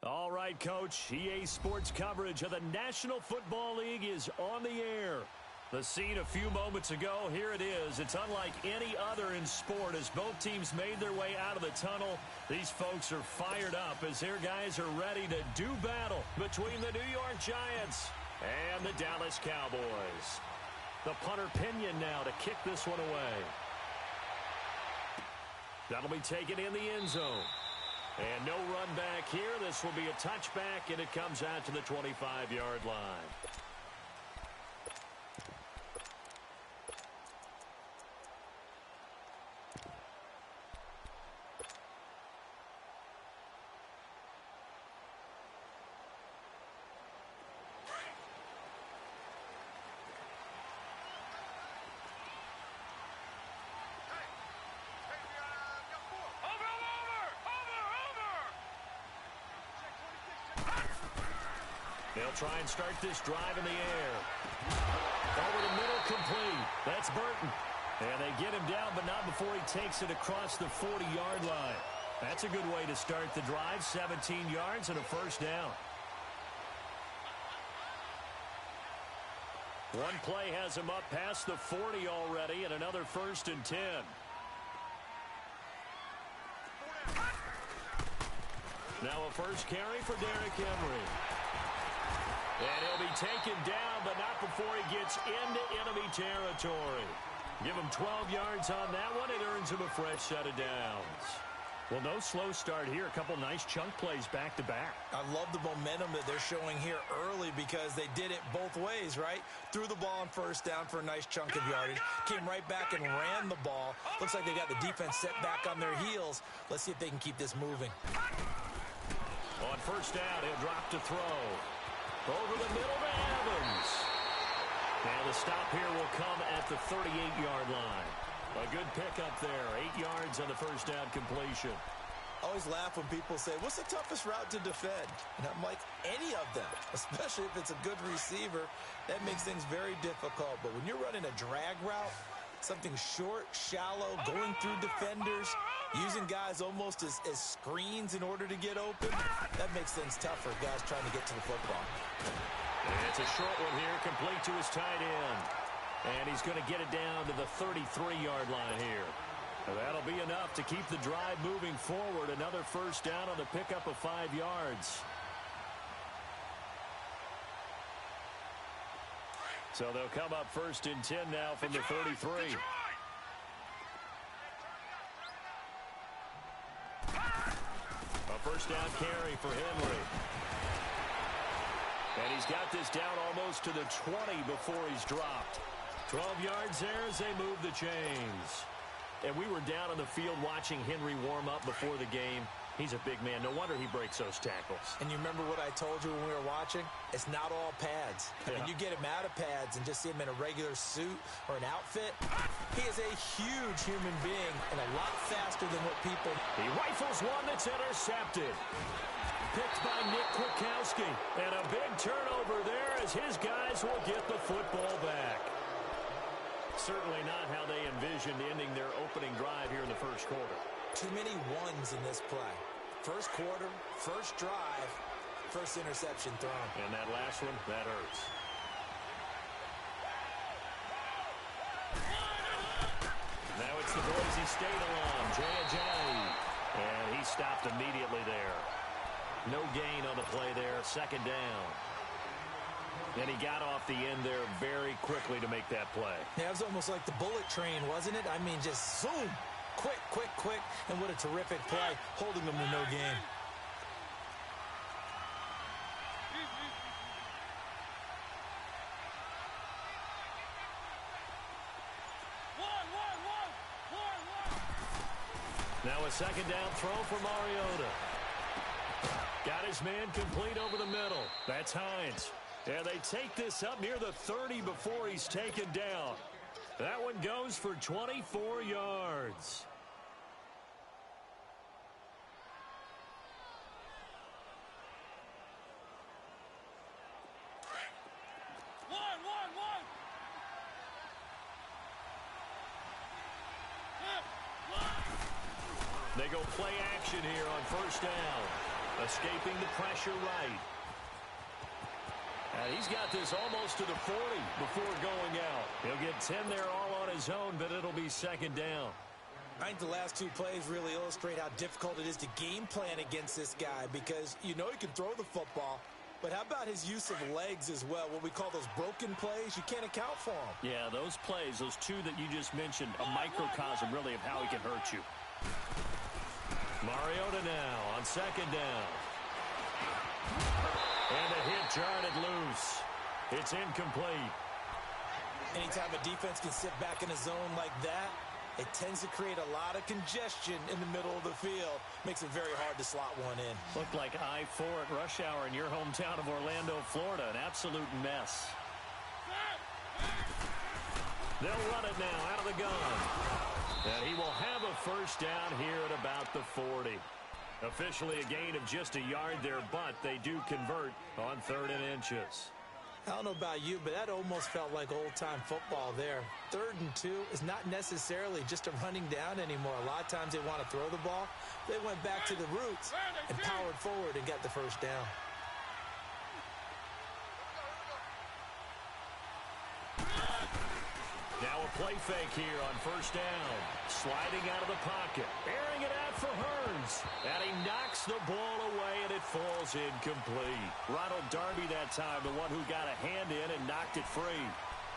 All right, Coach. EA Sports coverage of the National Football League is on the air. The scene a few moments ago, here it is. It's unlike any other in sport as both teams made their way out of the tunnel. These folks are fired up as their guys are ready to do battle between the New York Giants and the Dallas Cowboys. The punter Pinion now to kick this one away. That'll be taken in the end zone. And no run back here. This will be a touchback, and it comes out to the 25-yard line. They'll try and start this drive in the air. Over the middle, complete. That's Burton. And they get him down, but not before he takes it across the 40-yard line. That's a good way to start the drive. 17 yards and a first down. One play has him up past the 40 already, and another 1st and 10. Now a first carry for Derrick Henry. And he'll be taken down, but not before he gets into enemy territory. Give him 12 yards on that one. It earns him a fresh set of downs. Well, no slow start here. A couple nice chunk plays back-to-back. I love the momentum that they're showing here early because they did it both ways, right? Threw the ball on first down for a nice chunk of yardage. Came right back and ran the ball. Looks like they got the defense set back on their heels. Let's see if they can keep this moving. On first down, he'll drop to throw. Over the middle to Evans. And the stop here will come at the 38-yard line. A good pickup there. 8 yards on the first down completion. I always laugh when people say, what's the toughest route to defend? And I'm like, any of them, especially if it's a good receiver. That makes things very difficult. But when you're running a drag route, something short, shallow, going through defenders, using guys almost as screens in order to get open, that makes things tough for guys trying to get to the football. And it's a short one here, complete to his tight end. And he's going to get it down to the 33-yard line here. That'll be enough to keep the drive moving forward. Another first down on the pickup of 5 yards. So they'll come up 1st and 10 now from the 33. A first down carry for Henry. And he's got this down almost to the 20 before he's dropped. 12 yards there as they move the chains. And we were down on the field watching Henry warm up before the game. He's a big man. No wonder he breaks those tackles. And you remember what I told you when we were watching? It's not all pads. I mean, you get him out of pads and just see him in a regular suit or an outfit. He is a huge human being and a lot faster than what people... He rifles one that's intercepted. Picked by Nick Kwiatkowski. And a big turnover there as his guys will get the football back. Certainly not how they envisioned ending their opening drive here in the first quarter. Too many ones in this play. First quarter, first drive, first interception thrown. And that last one, that hurts. Now it's the Boise State alum, J.J. And he stopped immediately there. No gain on the play there, 2nd down. And he got off the end there very quickly to make that play. Yeah, it was almost like the bullet train, wasn't it? I mean, just zoom. Quick, quick, quick. And what a terrific play, holding them to no gain. Now a 2nd down throw for Mariota. Got his man complete over the middle. That's Hines. And they take this up near the 30 before he's taken down. That one goes for 24 yards. They go play action here on first down. Escaping the pressure right. And he's got this almost to the 40 before going out. He'll get 10 there all on his own, but it'll be second down. I think the last two plays really illustrate how difficult it is to game plan against this guy because you know he can throw the football, but how about his use of legs as well? What we call those broken plays, you can't account for them. Yeah, those plays, those two that you just mentioned, a microcosm really of how he can hurt you. Mariota now on second down. And a hit jarred it loose. It's incomplete. Anytime a defense can sit back in a zone like that, it tends to create a lot of congestion in the middle of the field. Makes it very hard to slot one in. Looked like I-4 at rush hour in your hometown of Orlando, Florida. An absolute mess. They'll run it now out of the gun. And he will have a first down here at about the 40. Officially a gain of just a yard there, but they do convert on 3rd and inches. I don't know about you, but that almost felt like old-time football there. 3rd and 2 is not necessarily just a running down anymore. A lot of times they want to throw the ball. They went back to the roots and powered forward and got the first down. Now a play fake here on first down. Sliding out of the pocket. Airing it out for Hearns. And he knocks the ball away, and it falls incomplete. Ronald Darby that time, the one who got a hand in and knocked it free.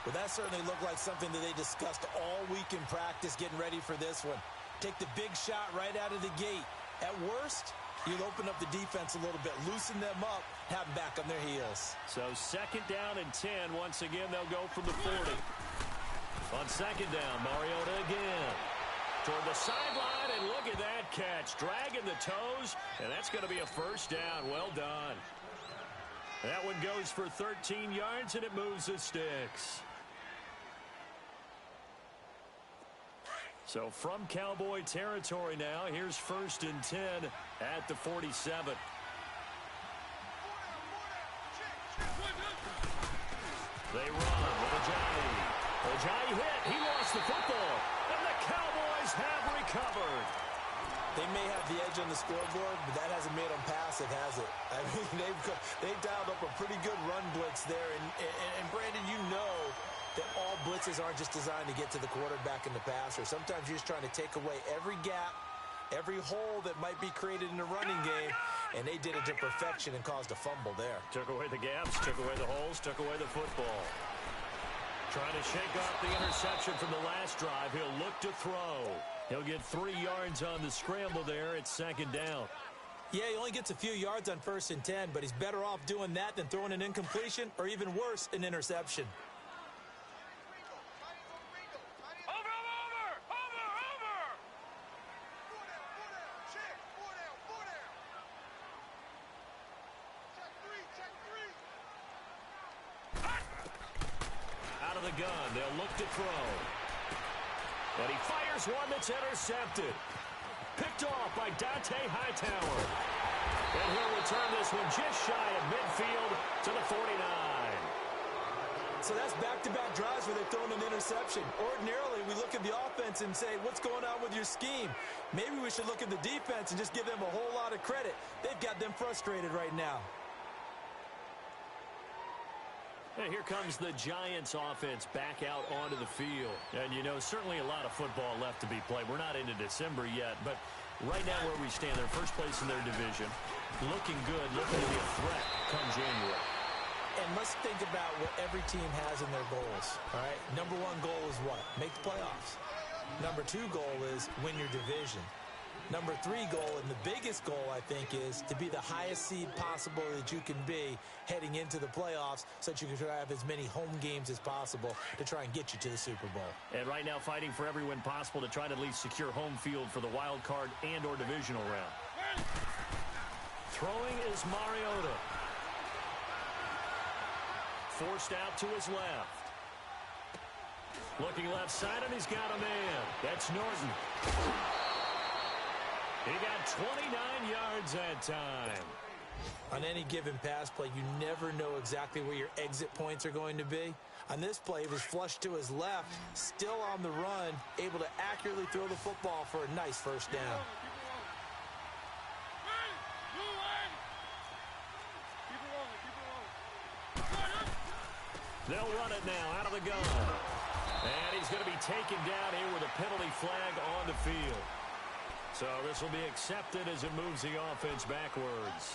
Well, that certainly looked like something that they discussed all week in practice getting ready for this one. Take the big shot right out of the gate. At worst, you'll open up the defense a little bit, loosen them up, have them back on their heels. So second down and 10. Once again, they'll go from the 40. On second down, Mariota again. Toward the sideline, and look at that catch. Dragging the toes, and that's going to be a first down. Well done. That one goes for 13 yards, and it moves the sticks. So from Cowboy territory now, here's 1st and 10 at the 47. They run with Ajayi. Ajayi hit. He lost the football. And the Cowboys have recovered. They may have the edge on the scoreboard, but that hasn't made them pass it, has it? I mean, they've dialed up a pretty good run blitz there. And Brandon, you know that all blitzes aren't just designed to get to the quarterback and the passer. Sometimes you're just trying to take away every gap, every hole that might be created in the running game, and they did it to perfection and caused a fumble there. Took away the gaps, took away the holes, took away the football. Trying to shake off the interception from the last drive. He'll look to throw. He'll get 3 yards on the scramble there at second down. Yeah, he only gets a few yards on 1st and 10, but he's better off doing that than throwing an incompletion or even worse, an interception. The gun. They'll look to throw. But he fires one that's intercepted. Picked off by Dante Hightower. And he'll return this one just shy of midfield to the 49. So that's back-to-back drives where they've thrown an interception. Ordinarily, we look at the offense and say, what's going on with your scheme? Maybe we should look at the defense and just give them a whole lot of credit. They've got them frustrated right now. And here comes the Giants offense back out onto the field. And, you know, certainly a lot of football left to be played. We're not into December yet, but right now where we stand, they're first place in their division. Looking good, looking to be a threat come January. And let's think about what every team has in their goals, all right? Number 1 goal is what? Make the playoffs. Number 2 goal is win your division. Number 3 goal, and the biggest goal, I think, is to be the highest seed possible that you can be heading into the playoffs so that you can have as many home games as possible to try and get you to the Super Bowl. And right now fighting for every win possible to try to at least secure home field for the wild card and or divisional round. Throwing is Mariota. Forced out to his left. Looking left side, and he's got a man. That's Norton. He got 29 yards that time. On any given pass play, you never know exactly where your exit points are going to be. On this play, he was flushed to his left, still on the run, able to accurately throw the football for a nice first down. They'll run it now out of the gun. And he's going to be taken down here with a penalty flag on the field. So this will be accepted as it moves the offense backwards.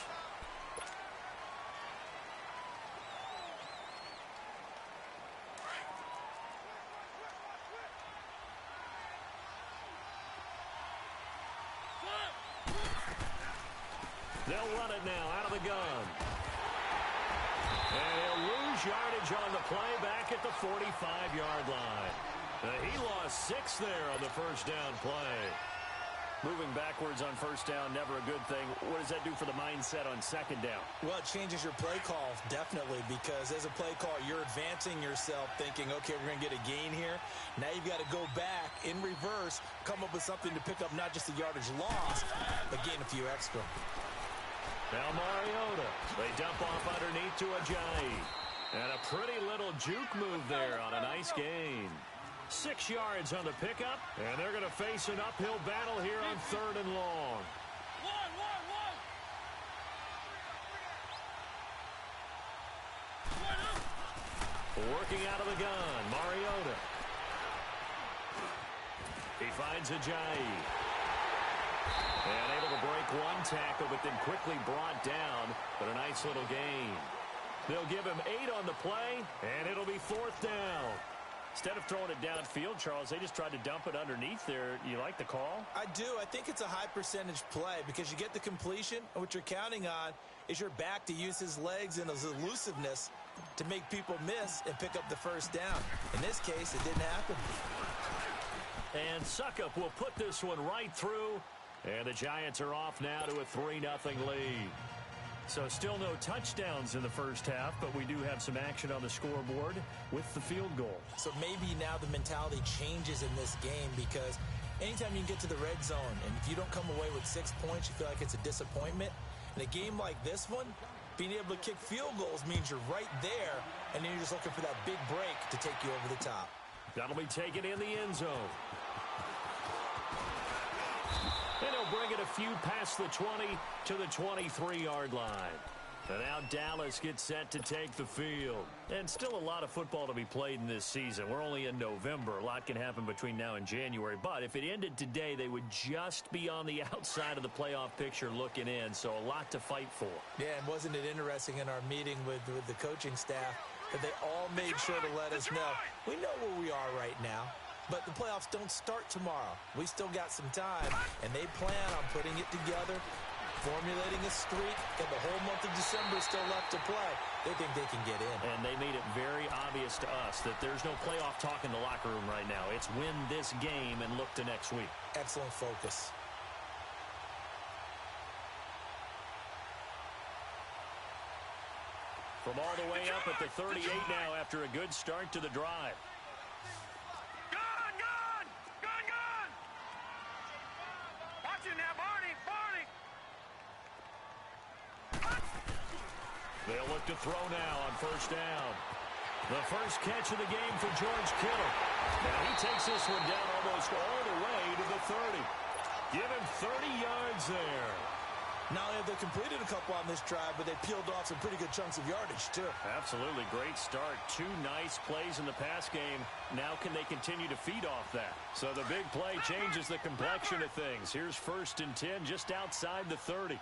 They'll run it now out of the gun. And he'll lose yardage on the play back at the 45-yard line. He lost 6 there on the first down play. Moving backwards on first down, never a good thing. What does that do for the mindset on second down? Well, it changes your play call, definitely, because as a play call, you're advancing yourself thinking, okay, we're going to get a gain here. Now you've got to go back in reverse, come up with something to pick up not just the yardage lost, but gain a few extra. Now Mariota, they dump off underneath to Ajayi. And a pretty little juke move there on a nice gain. 6 yards on the pickup, and they're going to face an uphill battle here on 3rd and long. Working out of the gun, Mariota. He finds Ajayi. And able to break one tackle, but then quickly brought down. But a nice little gain. They'll give him 8 on the play, and it'll be 4th down. Instead of throwing it downfield, Charles, they just tried to dump it underneath there. You like the call? I do. I think it's a high percentage play because you get the completion, and what you're counting on is your back to use his legs and his elusiveness to make people miss and pick up the first down. In this case, it didn't happen. And Suckup will put this one right through. And the Giants are off now to a 3-0 lead. So still no touchdowns in the first half, but we do have some action on the scoreboard with the field goal. So maybe now the mentality changes in this game because anytime you can get to the red zone, and if you don't come away with 6 points, you feel like it's a disappointment. In a game like this one, being able to kick field goals means you're right there, and then you're just looking for that big break to take you over the top. That'll be taken in the end zone. And he'll bring it a few past the 20 to the 23-yard line. And now Dallas gets set to take the field. And still a lot of football to be played in this season. We're only in November. A lot can happen between now and January. But if it ended today, they would just be on the outside of the playoff picture looking in. So a lot to fight for. Yeah, and wasn't it interesting in our meeting with the coaching staff that they all made sure to let us know, we know where we are right now. But the playoffs don't start tomorrow. We still got some time, and they plan on putting it together, formulating a streak, and the whole month of December is still left to play. They think they can get in. And they made it very obvious to us that there's no playoff talk in the locker room right now. It's win this game and look to next week. Excellent focus. From all the way up at the 38 now after a good start to the drive. They'll look to throw now on first down. The first catch of the game for George Kittle. Now he takes this one down almost all the way to the 30. Give him 30 yards there. Not only have they completed a couple on this drive, but they peeled off some pretty good chunks of yardage, too. Absolutely. Great start. 2 nice plays in the pass game. Now can they continue to feed off that? So the big play changes the complexion of things. Here's 1st and 10 just outside the 30.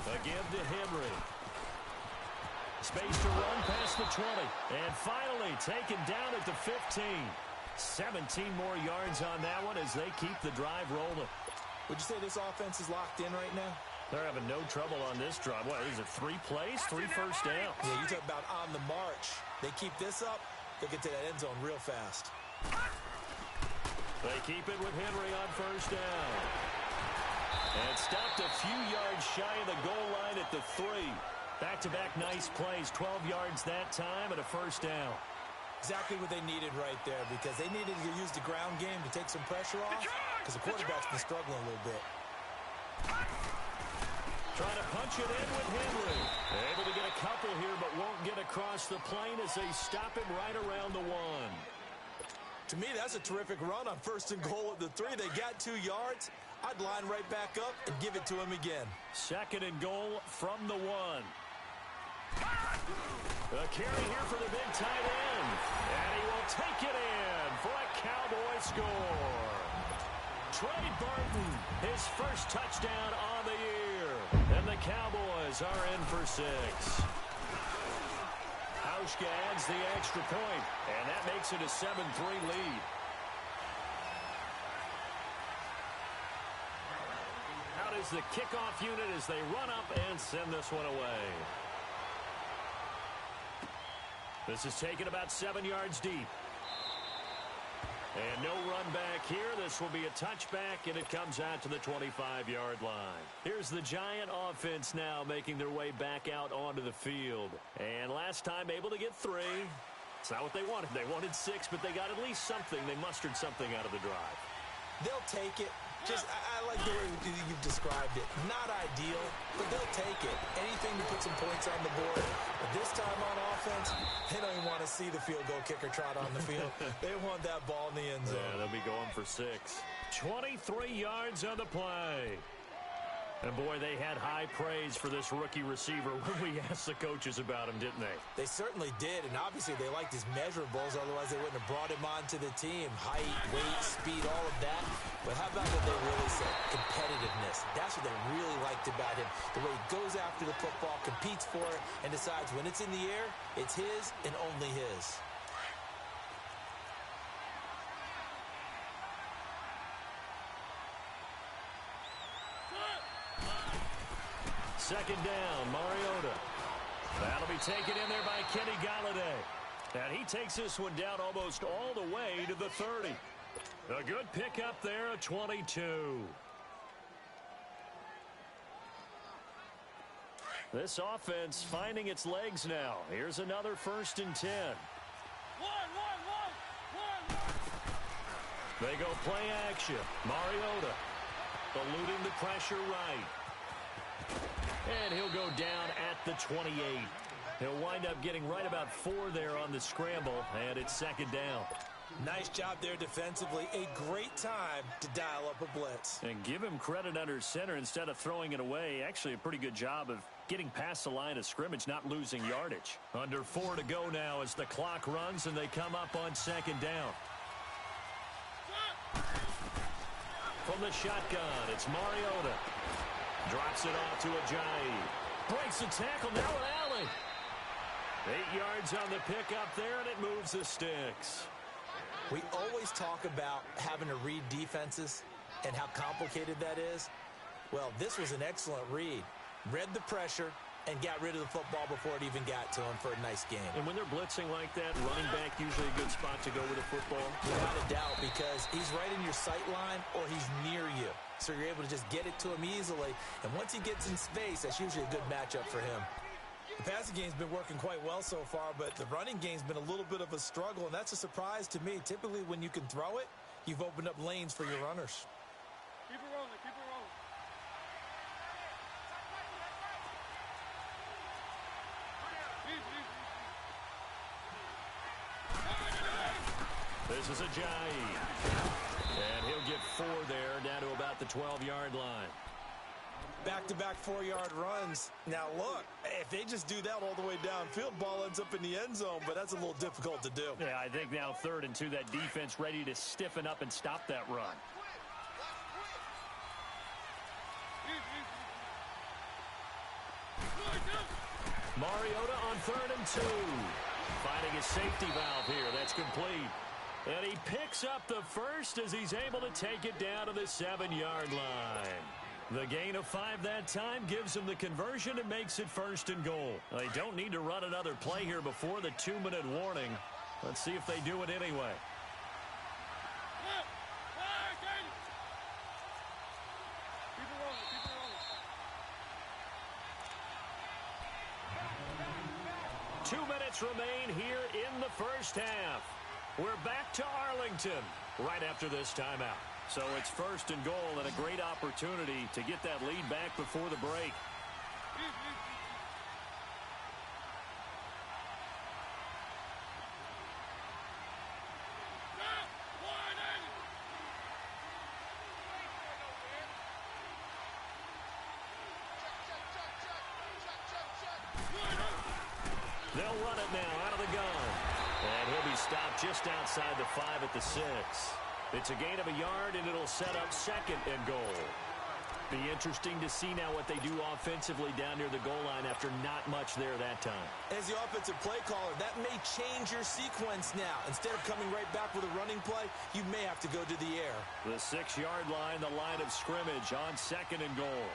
Again to Henry. Space to run past the 20. And finally taken down at the 15. 17 more yards on that one as they keep the drive rolling. Would you say this offense is locked in right now? They're having no trouble on this drive. What, is it 3 plays, 3 first downs? Yeah, you talk about on the march. They keep this up, they'll get to that end zone real fast. They keep it with Henry on first down. And stopped a few yards shy of the goal line at the 3. Back-to-back nice plays, 12 yards that time and a first down. Exactly what they needed right there because they needed to use the ground game to take some pressure off because the quarterback's been struggling a little bit. Trying to punch it in with Henry. Able to get a couple here but won't get across the plane as they stop him right around the 1. To me, that's a terrific run on 1st and goal at the 3. They got 2 yards. I'd line right back up and give it to him again. 2nd and goal from the 1. A carry here for the big tight end. And he will take it in for a Cowboy score. Trey Burton, his first touchdown on the year. And the Cowboys are in for 6. Hauschka adds the extra point, and that makes it a 7-3 lead. Out is the kickoff unit as they run up and send this one away. This is taken about 7 yards deep. And no run back here. This will be a touchback, and it comes out to the 25-yard line. Here's the Giant offense now making their way back out onto the field. And last time able to get 3. It's not what they wanted. They wanted 6, but they got at least something. They mustered something out of the drive. They'll take it. I like the way you've described it. Not ideal, but they'll take it. Anything to put some points on the board. But this time on offense, they don't even want to see the field goal kicker trot on the field. They want that ball in the end zone. Yeah, they'll be going for 6. 23 yards on the play. And, boy, they had high praise for this rookie receiver when we asked the coaches about him, didn't they? They certainly did, and obviously they liked his measurables. Otherwise, they wouldn't have brought him onto the team. Height, weight, speed, all of that. But how about what they really said? Competitiveness. That's what they really liked about him. The way he goes after the football, competes for it, and decides when it's in the air, it's his and only his. Second down, Mariota. That'll be taken in there by Kenny Golladay. And he takes this one down almost all the way to the 30. A good pickup there, a 22. This offense finding its legs now. Here's another 1st and 10. They go play action. Mariota eluding the pressure right. And he'll go down at the 28. He'll wind up getting right about 4 there on the scramble, and it's 2nd down. Nice job there defensively. A great time to dial up a blitz. And give him credit under center instead of throwing it away. Actually, a pretty good job of getting past the line of scrimmage, not losing yardage. Under 4 to go now as the clock runs, and they come up on 2nd down. From the shotgun, it's Mariota. Drops it off to Ajayi. Breaks the tackle, now an alley. 8 yards on the pickup there, and it moves the sticks. We always talk about having to read defenses and how complicated that is. Well, this was an excellent read. Read the pressure and got rid of the football before it even got to him for a nice game. And when they're blitzing like that, running back usually a good spot to go with a football. Without a doubt, because he's right in your sight line or he's near you. So you're able to just get it to him easily. And once he gets in space, that's usually a good matchup for him. The passing game's been working quite well so far, but the running game's been a little bit of a struggle, and that's a surprise to me. Typically, when you can throw it, you've opened up lanes for your runners. Keep it rolling, keep it rolling. This is Ajayi. And he'll get 4 there, down to about the 12-yard line. Back-to-back 4-yard runs. Now, look, if they just do that all the way downfield, ball ends up in the end zone, but that's a little difficult to do. Yeah, I think now 3rd and 2, that defense ready to stiffen up and stop that run. Mariota on 3rd and 2. Finding a safety valve here. That's complete. And he picks up the first as he's able to take it down to the 7-yard line. The gain of 5 that time gives him the conversion and makes it 1st and goal. They don't need to run another play here before the 2-minute warning. Let's see if they do it anyway. Keep it rolling, keep it rolling. 2 minutes remain here in the first half. We're back to Arlington right after this timeout. So it's 1st and goal and a great opportunity to get that lead back before the break. They'll run it now out of the gun. And he'll be stopped just outside the 5 at the 6. It's a gain of a yard, and it'll set up 2nd and goal. Be interesting to see now what they do offensively down near the goal line after not much there that time. As the offensive play caller, that may change your sequence now. Instead of coming right back with a running play, you may have to go to the air. The 6-yard line, the line of scrimmage on 2nd and goal.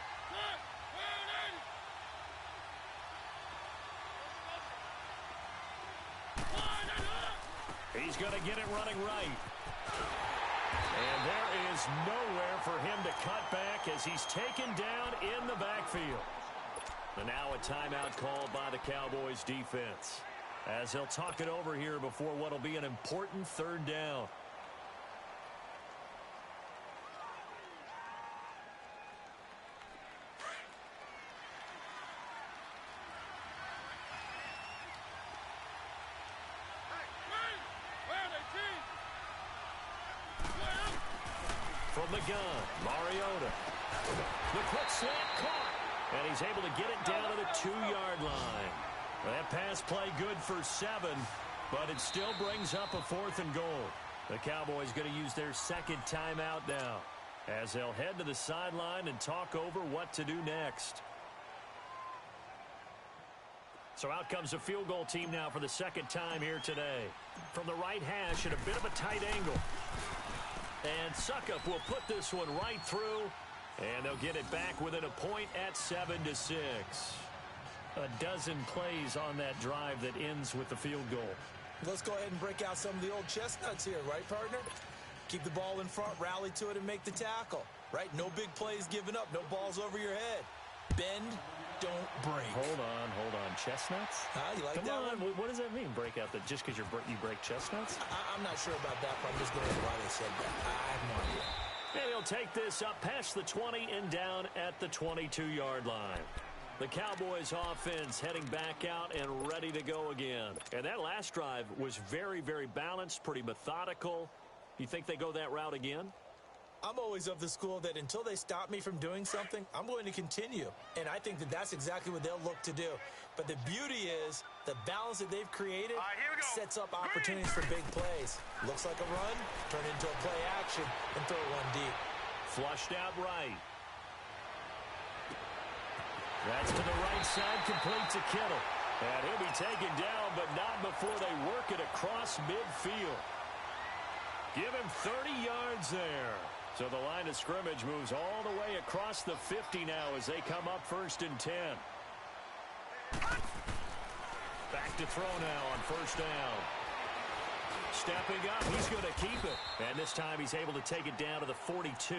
He's going to get it running right. And there is nowhere for him to cut back as he's taken down in the backfield. And now a timeout called by the Cowboys defense, as they'll talk it over here before what will be an important 3rd down. From the gun, Mariota. The quick slant caught. And he's able to get it down to the 2-yard line. That pass play good for 7, but it still brings up a 4th and goal. The Cowboys going to use their 2nd timeout now, as they'll head to the sideline and talk over what to do next. So out comes a field goal team now for the 2nd time here today. From the right hash at a bit of a tight angle. And Suckup will put this one right through, and they'll get it back within a point at 7-6. A dozen plays on that drive that ends with the field goal. Let's go ahead and break out some of the old chestnuts here, right, partner? Keep the ball in front, rally to it, and make the tackle, right? No big plays given up, no balls over your head. Bend, don't break. Hold on. Chestnuts? You like Come that on. one? What does that mean, break out? That just because you break chestnuts? I'm not sure about that, but I'm just going to why they said that. I have no idea. And he'll take this up past the 20 and down at the 22-yard line. The Cowboys offense heading back out and ready to go again. And that last drive was very, very balanced, pretty methodical. You think they go that route again? I'm always of the school that until they stop me from doing something, I'm going to continue. And I think that that's exactly what they'll look to do. But the beauty is the balance that they've created sets up opportunities for big plays. Looks like a run, turn into a play action, and throw one deep. Flushed out right. That's to the right side, complete to Kittle. And he'll be taken down, but not before they work it across midfield. Give him 30 yards there. So the line of scrimmage moves all the way across the 50 now as they come up 1st and 10. Back to throw now on 1st down. Stepping up, he's going to keep it. And this time he's able to take it down to the 42.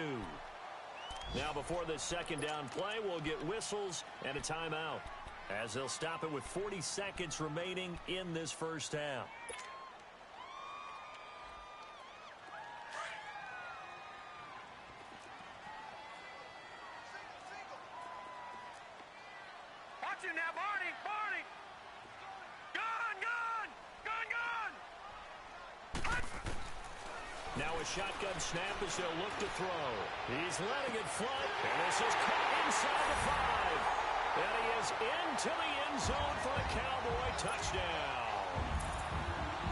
Now before this 2nd down play, we'll get whistles and a timeout, as they'll stop it with 40 seconds remaining in this 1st half. Now, Barney! Gun! Now a shotgun snap as they'll look to throw. He's letting it fly, and this is caught inside the 5. And he is into the end zone for a Cowboy touchdown.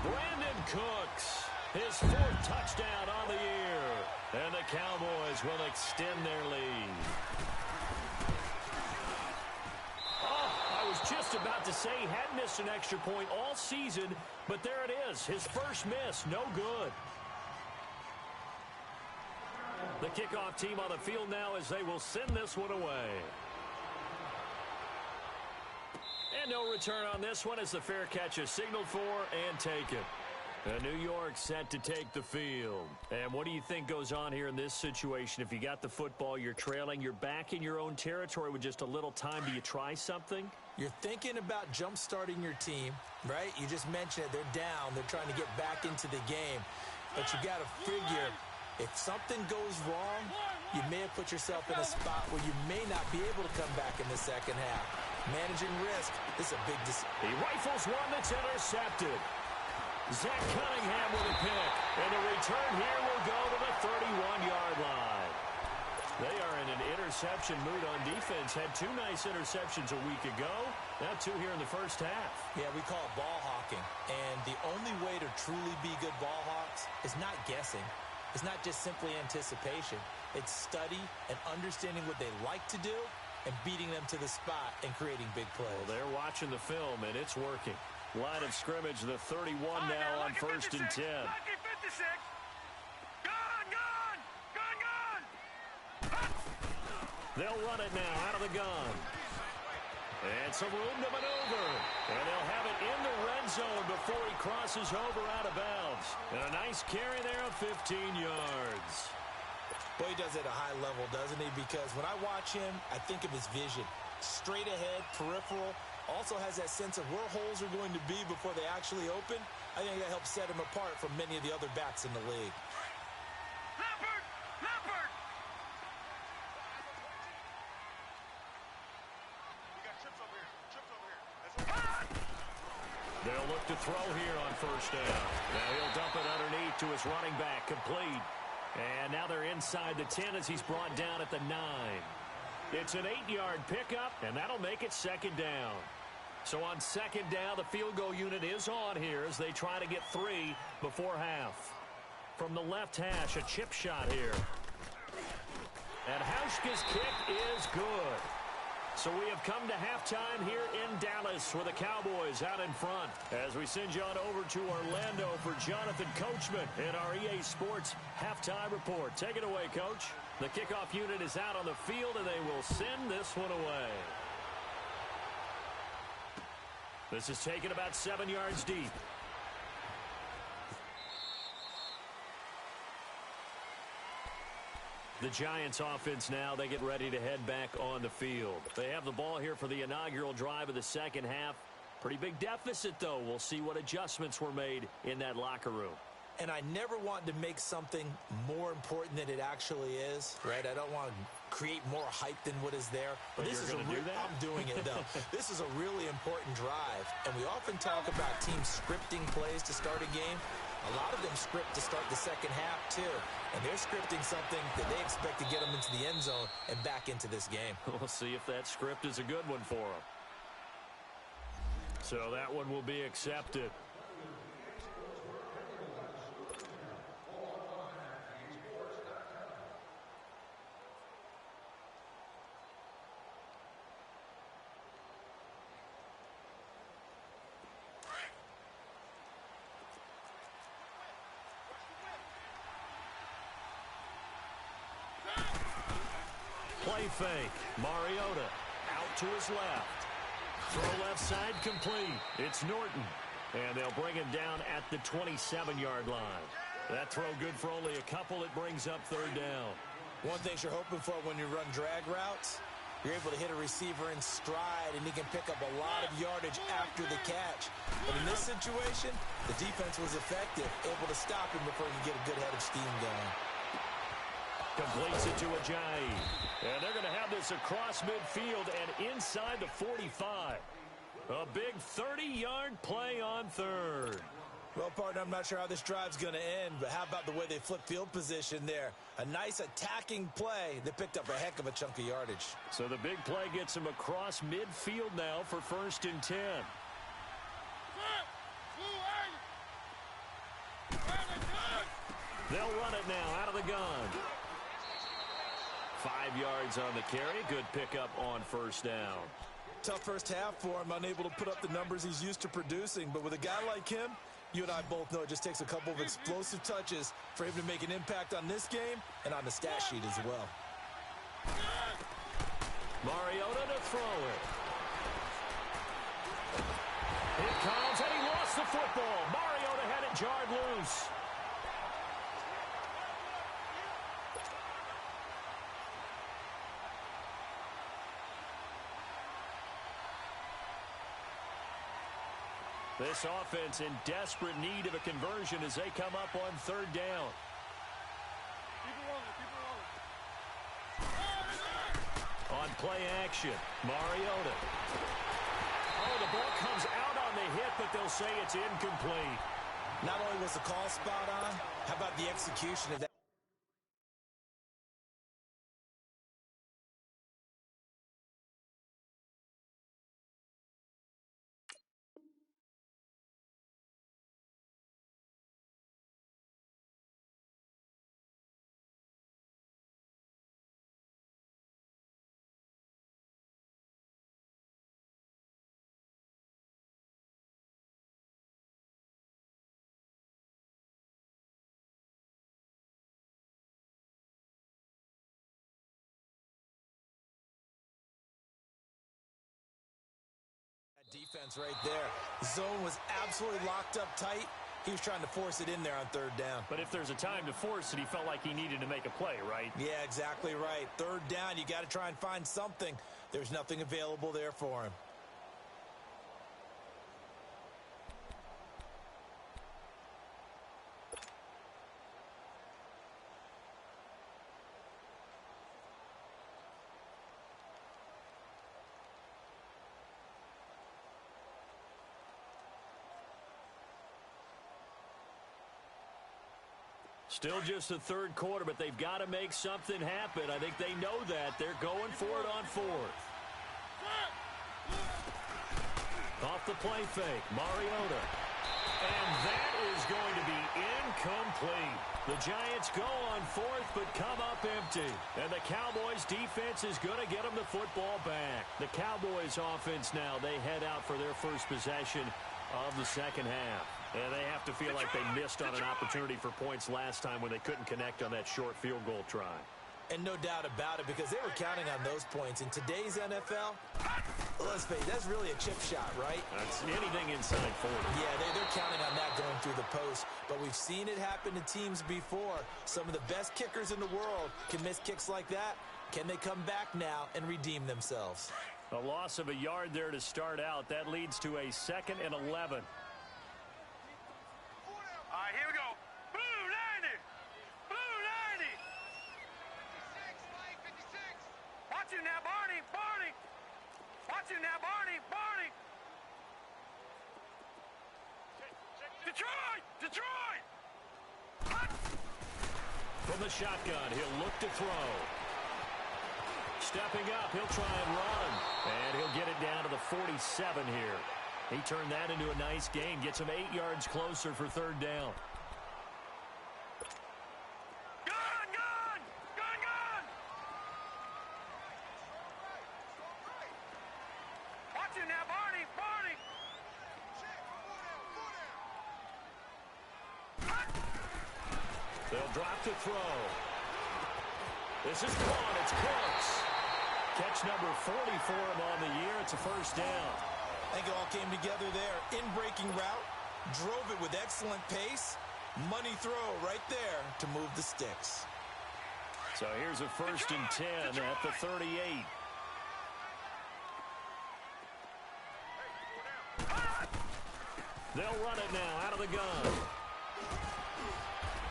Brandon Cooks, his 4th touchdown on the year. And the Cowboys will extend their lead. Just about to say he had missed an extra point all season, but there it is, his first miss, no good. The kickoff team on the field now as they will send this one away. And no return on this one as the fair catch is signaled for and taken. New York set to take the field. And what do you think goes on here in this situation? If you got the football, you're trailing, you're back in your own territory with just a little time. Do you try something? You're thinking about jump-starting your team, right? You just mentioned it. They're down. They're trying to get back into the game. But you got to figure, if something goes wrong, you may have put yourself in a spot where you may not be able to come back in the 2nd half. Managing risk, this is a big decision. He rifles one that's intercepted. Zach Cunningham with a pick. And the return here will go to the 31-yard line. They are in an interception mood on defense. Had 2 nice interceptions a week ago. Now 2 here in the first half. Yeah, we call it ball hawking. And the only way to truly be good ball hawks is not guessing. It's not just simply anticipation. It's study and understanding what they like to do and beating them to the spot and creating big plays. Well, they're watching the film, and it's working. Line of scrimmage, the 31 now on 1st and 10. Lucky 56. Gun! They'll run it now out of the gun. And some room to maneuver. And they'll have it in the red zone before he crosses over out of bounds. And a nice carry there of 15 yards. Boy, he does it at a high level, doesn't he? Because when I watch him, I think of his vision. Straight ahead, peripheral. Also has that sense of where holes are going to be before they actually open. I think that helps set him apart from many of the other backs in the league. Leopard! They'll look to throw here on 1st down. Now he'll dump it underneath to his running back, complete. And now they're inside the 10 as he's brought down at the 9. It's an 8-yard pickup, and that'll make it 2nd down. So on 2nd down, the field goal unit is on here as they try to get 3 before half. From the left hash, a chip shot here. And Hauschka's kick is good. So we have come to halftime here in Dallas with the Cowboys out in front. As we send you on over to Orlando for Jonathan Coachman in our EA Sports Halftime Report. Take it away, Coach. The kickoff unit is out on the field, and they will send this one away. This is taken about 7 yards deep. The Giants offense now, they get ready to head back on the field. They have the ball here for the inaugural drive of the second half. Pretty big deficit, though. We'll see what adjustments were made in that locker room. And I never want to make something more important than it actually is, right? I don't want to create more hype than what is there. But this is I'm doing it, though. This is a really important drive. And we often talk about teams scripting plays to start a game. A lot of them script to start the second half, too. And they're scripting something that they expect to get them into the end zone and back into this game. We'll see if that script is a good one for them. So that one will be accepted. Play fake. Mariota out to his left. Throw left side complete. It's Norton. And they'll bring him down at the 27-yard line. That throw good for only a couple. It brings up 3rd down. One thing you're hoping for when you run drag routes, you're able to hit a receiver in stride, and he can pick up a lot of yardage after the catch. But in this situation, the defense was effective, able to stop him before he could get a good head of steam going. Completes it to Ajayi. And they're going to have this across midfield and inside the 45. A big 30-yard play on 3rd. Well, partner, I'm not sure how this drive's going to end, but how about the way they flip field position there? A nice attacking play that picked up a heck of a chunk of yardage. So the big play gets him across midfield now for 1st and 10. They'll run it now out of the gun. 5 yards on the carry. Good pickup on 1st down. Tough first half for him, unable to put up the numbers he's used to producing. But with a guy like him, you and I both know it just takes a couple of explosive touches for him to make an impact on this game and on the stat sheet as well. Mariota to throw it. It comes, and he lost the football. Mariota had it jarred loose. This offense in desperate need of a conversion as they come up on 3rd down. On play action, Mariota. Oh, the ball comes out on the hit, but they'll say it's incomplete. Not only was the call spot on, how about the execution of that? defense right there. The zone was absolutely locked up tight. He was trying to force it in there on third down. But if there's a time to force it, he felt like he needed to make a play, right? Yeah, exactly right. Third down, you got to try and find something. There's nothing available there for him. Still just the third quarter, but they've got to make something happen. I think they know that. They're going for it on fourth. Off the play fake, Mariota. And that is going to be incomplete. The Giants go on fourth, but come up empty. And the Cowboys' defense is going to get them the football back. The Cowboys' offense now, they head out for their first possession of the second half. And they have to feel like they missed on an opportunity for points last time when they couldn't connect on that short field goal try. And no doubt about it, because they were counting on those points. In today's NFL, let's face it, that's really a chip shot, right? That's anything inside 40. Yeah, they're counting on that going through the post. But we've seen it happen to teams before. Some of the best kickers in the world can miss kicks like that. Can they come back now and redeem themselves? A loss of a yard there to start out. That leads to a 2nd and 11. All right, here we go. Blue 90. Blue 90. 56. Watch it now, Barney. Barney. Watch it now, Barney. Barney. Detroit. Detroit. From the shotgun, he'll look to throw. Stepping up, he'll try and run. And he'll get it down to the 47 here. He turned that into a nice gain. Gets him 8 yards closer for third down. Gun, gun, gun, gun. Watch it now, Barney, Barney. They'll drop to throw. This is caught. It's close. Catch number 40 for him on the year. It's a first down. I think it all came together there. In-breaking route, drove it with excellent pace. Money throw right there to move the sticks. So here's a 1st and 10 at the 38. They'll run it now out of the gun.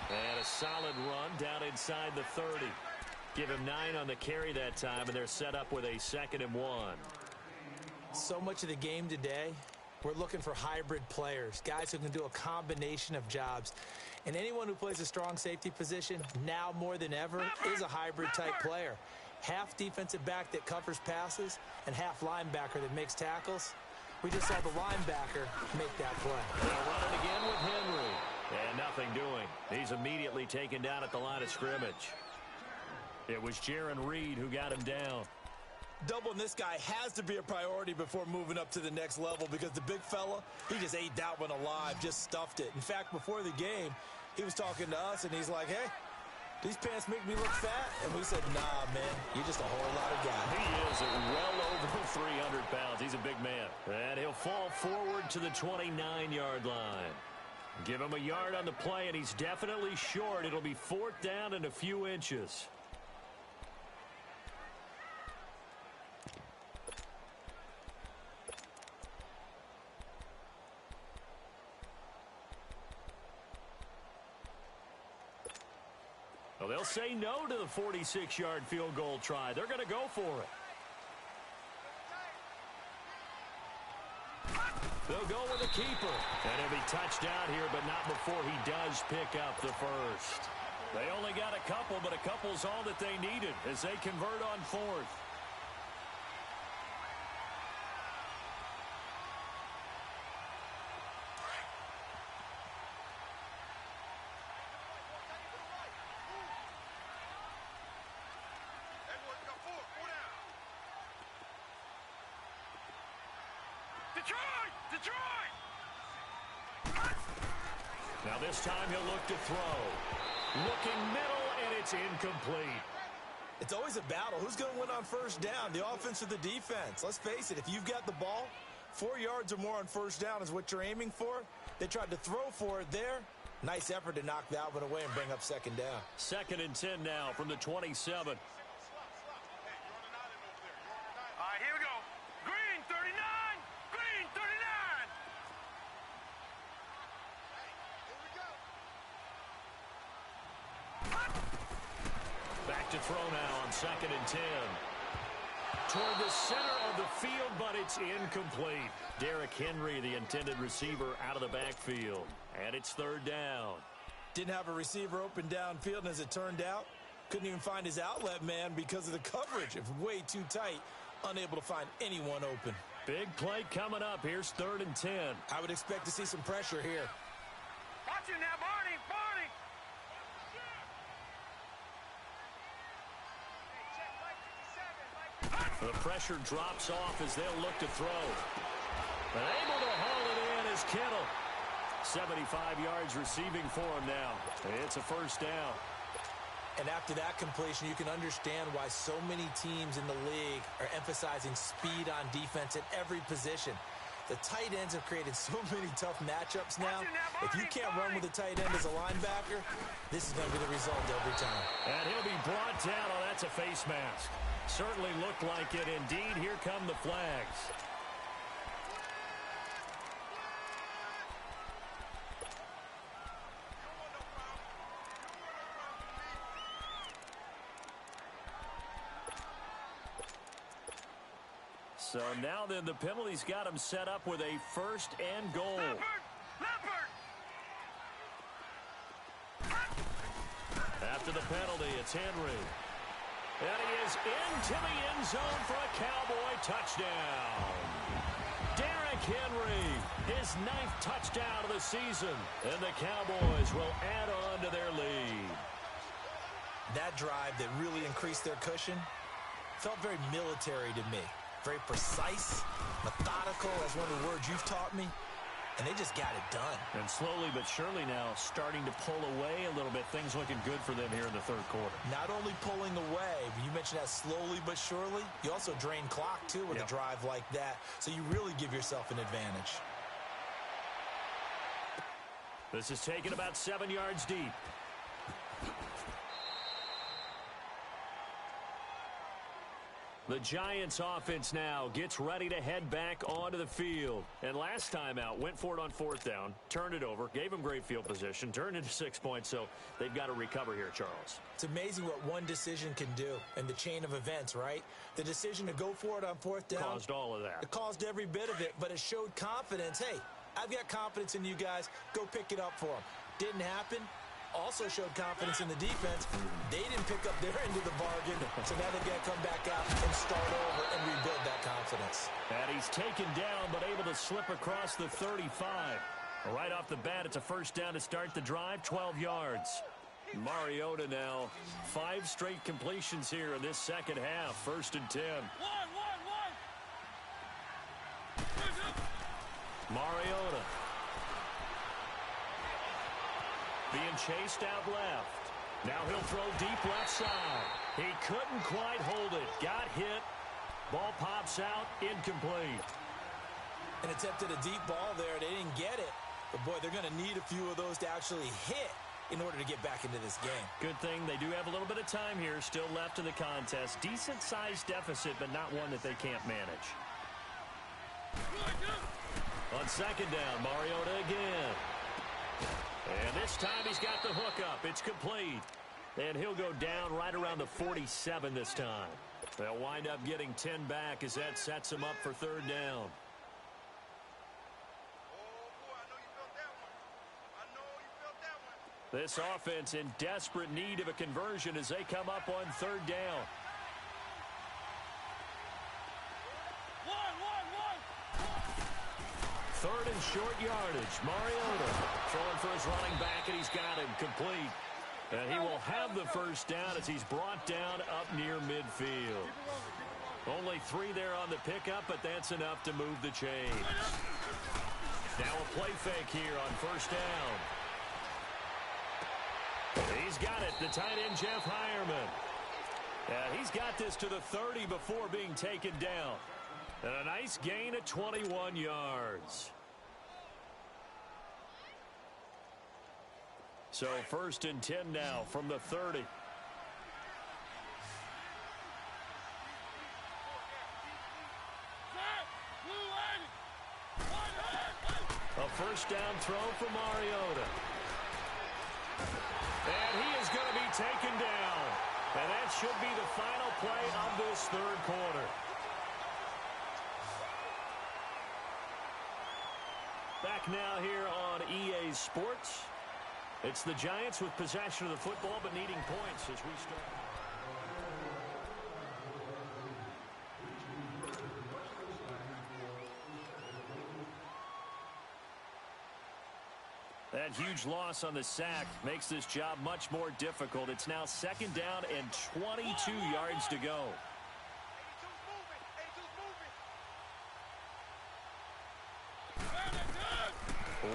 And a solid run down inside the 30. Give him 9 on the carry that time, and they're set up with a 2nd and 1. So much of the game today, we're looking for hybrid players, guys who can do a combination of jobs. And anyone who plays a strong safety position, now more than ever, is a hybrid-type player. Half defensive back that covers passes and half linebacker that makes tackles. We just saw the linebacker make that play. They'll run it again with Henry. And nothing doing. He's immediately taken down at the line of scrimmage. It was Jaron Reed who got him down. Doubling this guy has to be a priority before moving up to the next level, because the big fella, he just ate that one alive, just stuffed it. In fact, before the game, he was talking to us, and he's like, hey, these pants make me look fat. And we said, nah, man, you're just a whole lot of guy. He is well over 300 pounds. He's a big man. And he'll fall forward to the 29-yard line. Give him a yard on the play, and he's definitely short. It'll be 4th down and a few inches. Well, they'll say no to the 46-yard field goal try. They're going to go for it. They'll go with a keeper. And he'll be touched out here, but not before he does pick up the first. They only got a couple, but a couple's all that they needed as they convert on 4th. Detroit! Detroit! Now this time he'll look to throw. Looking middle, and it's incomplete. It's always a battle. Who's going to win on first down, the offense or the defense? Let's face it, if you've got the ball, 4 yards or more on first down is what you're aiming for. They tried to throw for it there. Nice effort to knock that one away and bring up second down. 2nd and 10 now from the 27. All right, here we go. Green 39. Green 39. Back to throw now on 2nd and 10. Toward the center of the field, but it's incomplete. Derrick Henry, the intended receiver, out of the backfield. And it's 3rd down. Didn't have a receiver open downfield, and as it turned out, couldn't even find his outlet man because of the coverage. It was way too tight, unable to find anyone open. Big play coming up. Here's 3rd and 10. I would expect to see some pressure here. Watch it now, Barney. Barney. The pressure drops off as they'll look to throw. But able to haul it in is Kittle. 75 yards receiving for him now. It's a 1st down. And after that completion, you can understand why so many teams in the league are emphasizing speed on defense at every position. The tight ends have created so many tough matchups now. If you can't run with a tight end as a linebacker, this is going to be the result every time. And he'll be brought down. Oh, that's a face mask. Certainly looked like it. Indeed, here come the flags. So now then the penalty's got him set up with a 1st and goal. Leopard. After the penalty, it's Henry. And he is into the end zone for a Cowboy touchdown. Derrick Henry, his 9th touchdown of the season. And the Cowboys will add on to their lead. That drive that really increased their cushion felt very military to me. Very precise, methodical, as one of the words you've taught me. And they just got it done. And slowly but surely now starting to pull away a little bit. Things looking good for them here in the 3rd quarter. Not only pulling away, but you mentioned that slowly but surely. You also drain clock, too, with a drive like that. So you really give yourself an advantage. This is taken about 7 yards deep. The Giants offense now gets ready to head back onto the field. And last time out, went for it on 4th down, turned it over, gave them great field position, turned into 6 points, so they've got to recover here, Charles. It's amazing what one decision can do in the chain of events, right? The decision to go for it on 4th down. Caused all of that. It caused every bit of it, but it showed confidence. Hey, I've got confidence in you guys. Go pick it up for them. Didn't happen. Also showed confidence in the defense. They didn't pick up their end of the bargain, so now they've got to come back out and start over and rebuild that confidence. And he's taken down, but able to slip across the 35. Right off the bat, it's a 1st down to start the drive, 12 yards. Mariota now, 5 straight completions here in this 2nd half, 1st and 10. Mariota. Being chased out left. Now he'll throw deep left side. He couldn't quite hold it. Got hit. Ball pops out. Incomplete. An attempt at a deep ball there. They didn't get it. But, boy, they're going to need a few of those to actually hit in order to get back into this game. Good thing they do have a little bit of time here still left in the contest. Decent-sized deficit, but not one that they can't manage. On 2nd down, Mariota again. And this time he's got the hook up. It's complete. And he'll go down right around the 47 this time. They'll wind up getting 10 back as that sets him up for 3rd down. This offense in desperate need of a conversion as they come up on 3rd down. Third and short yardage. Mariota throwing for his running back, and he's got him complete. And he will have the 1st down as he's brought down up near midfield. Only 3 there on the pickup, but that's enough to move the chains. Now a play fake here on 1st down. He's got it, the tight end Jeff Hireman. And he's got this to the 30 before being taken down. And a Nice gain of 21 yards. So 1st and 10 now from the 30. A first down throw for Mariota. And he is going to be taken down. And that should be the final play of this 3rd quarter. Back now here on EA Sports. It's the Giants with possession of the football but needing points as we start. That huge loss on the sack makes this job much more difficult. It's now 2nd down and 22 yards to go.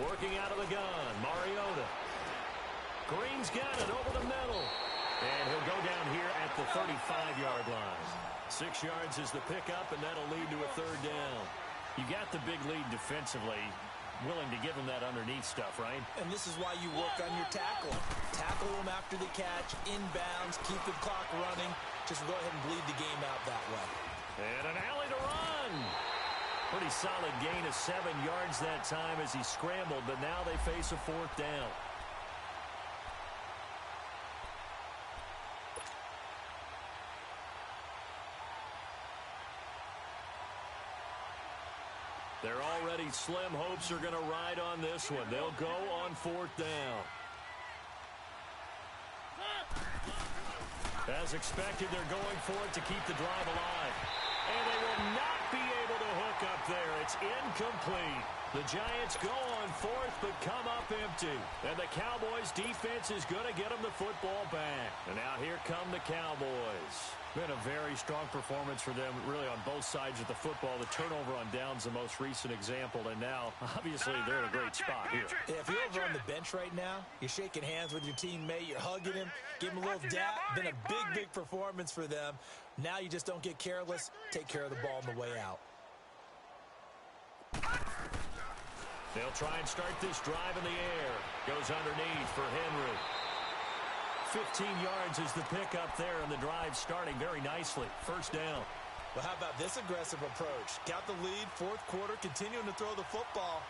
Working out of the gun, Mariota. Green's got it over the middle. And he'll go down here at the 35-yard line. 6 yards is the pickup, and that'll lead to a 3rd down. You got the big lead defensively. Willing to give him that underneath stuff, right? And this is why you work on your tackling. Tackle them after the catch, inbounds, keep the clock running. Just go ahead and bleed the game out that way. And an alley to run. Pretty solid gain of 7 yards that time as he scrambled, but now they face a 4th down. Their already slim hopes are going to ride on this one. They'll go on 4th down. As expected, they're going for it to keep the drive alive. And they will not be able to hook up there. It's incomplete. The Giants go on 4th but come up empty. And the Cowboys defense is going to get them the football back. And now here come the Cowboys. Been a very strong performance for them, really, on both sides of the football. The turnover on downs, the most recent example, and now, obviously, they're in a great spot here. Yeah, if you're over on the bench right now, you're shaking hands with your teammate, you're hugging him, give him a little dap. Been a big, big performance for them. Now you just don't get careless. Take care of the ball on the way out. They'll try and start this drive in the air. Goes underneath for Henry. 15 yards is the pickup there, and the drive starting very nicely. 1st down. Well, how about this aggressive approach? Got the lead, 4th quarter, continuing to throw the football.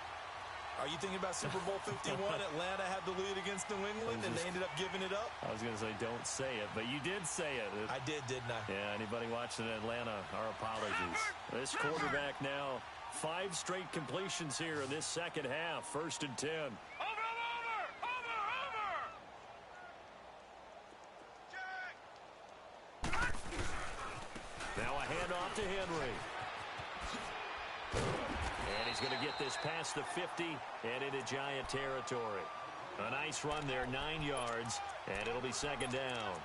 Are you thinking about Super Bowl 51? Atlanta had the lead against New England, and they ended up giving it up? I was going to say, don't say it, but you did say it. I did, didn't I? Yeah, anybody watching Atlanta, our apologies. This quarterback now, 5 straight completions here in this 2nd half. 1st and 10. Now a handoff to Henry. And he's going to get this past the 50 and into Giant territory. A nice run there, 9 yards, and it'll be 2nd down.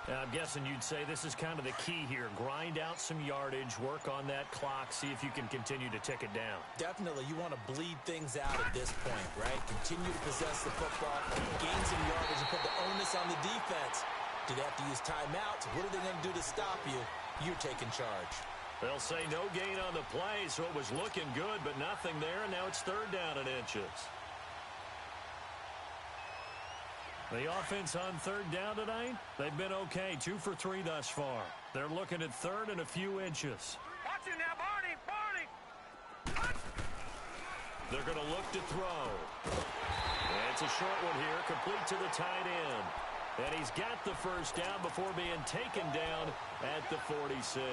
Now, I'm guessing you'd say this is kind of the key here. Grind out some yardage, work on that clock, see if you can continue to tick it down. Definitely. You want to bleed things out at this point, right? Continue to possess the football, gain some yardage, and put the onus on the defense. Do they have to use timeouts? What are they going to do to stop you? You're taking charge. They'll say no gain on the play, so it was looking good, but nothing there, and now it's 3rd down and inches. The offense on 3rd down tonight, they've been okay. 2 for 3 thus far. They're looking at 3rd and a few inches. Watch it now, Barney! Barney! They're going to look to throw. And it's a short one here, complete to the tight end. And he's got the 1st down before being taken down at the 46.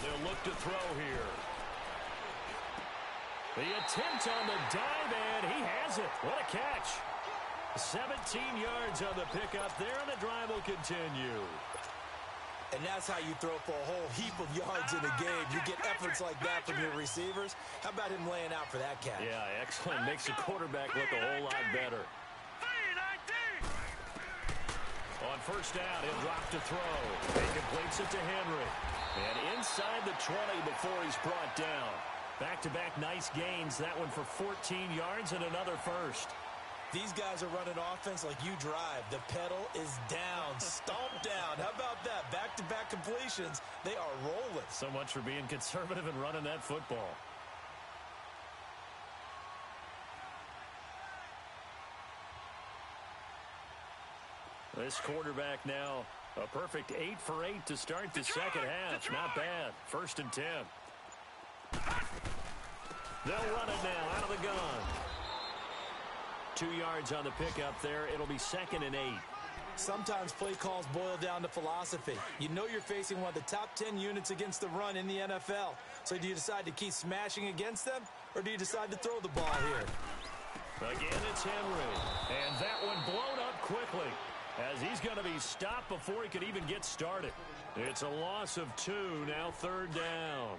They'll look to throw here. The attempt on the dive, and he has it. What a catch. 17 yards on the pickup there, and the drive will continue. And that's how you throw for a whole heap of yards in a game. You get efforts like that from your receivers. How about him laying out for that catch? Yeah, excellent. Makes the quarterback look a whole lot better. first down. He'll drop to throw. He completes it to Henry. And inside the 20 before he's brought down. Back-to-back nice gains. That one for 14 yards and another first. These guys are running offense like you drive. The pedal is down, stomped down. How about that? Back-to-back completions. They are rolling. So much for being conservative and running that football. This quarterback now, a perfect 8 for 8 to start the second half. Not bad. 1st and 10. They'll run it now out of the gun. 2 yards on the pickup there. It'll be 2nd and 8. Sometimes play calls boil down to philosophy. You know you're facing one of the top 10 units against the run in the NFL. So do you decide to keep smashing against them, or do you decide to throw the ball here? Again, it's Henry. And that one blown up quickly, as he's going to be stopped before he could even get started. It's a loss of 2, now 3rd down.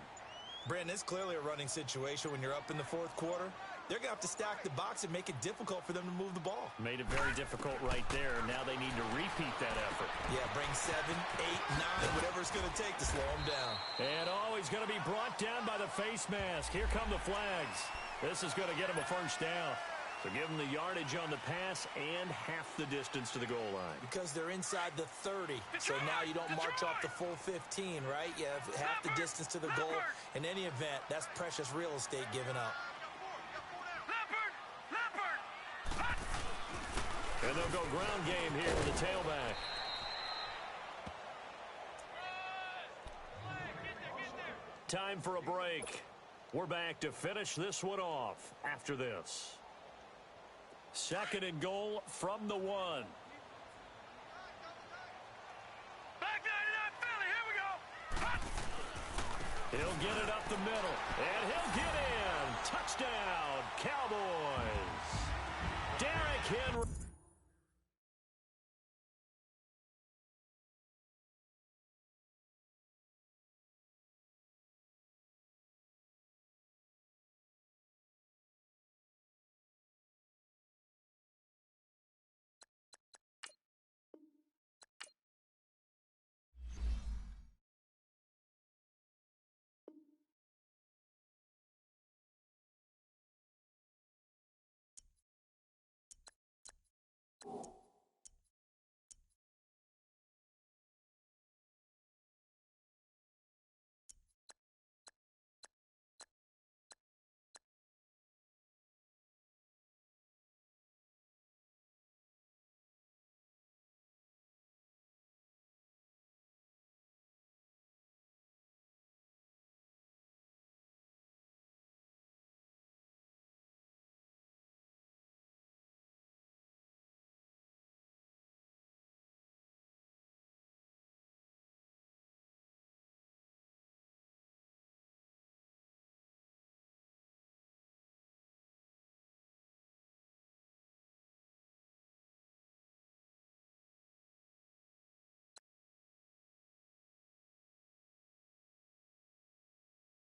Brandon, it's clearly a running situation when you're up in the 4th quarter. They're going to have to stack the box and make it difficult for them to move the ball. Made it very difficult right there. Now they need to repeat that effort. Yeah, bring 7, 8, 9, whatever it's going to take to slow him down. And he's going to be brought down by the face mask. Here come the flags. This is going to get him a first down. So give them the yardage on the pass and half the distance to the goal line. Because they're inside the 30. So now you don't march off the full 15, right? You have half the distance to the goal. In any event, that's precious real estate given up. And they'll go ground game here with the tailback. Time for a break. We're back to finish this one off after this. 2nd and goal from the 1. Back 99 Philly, here we go. He'll get it up the middle, and he'll get in. Touchdown, Cowboys. Derrick Henry.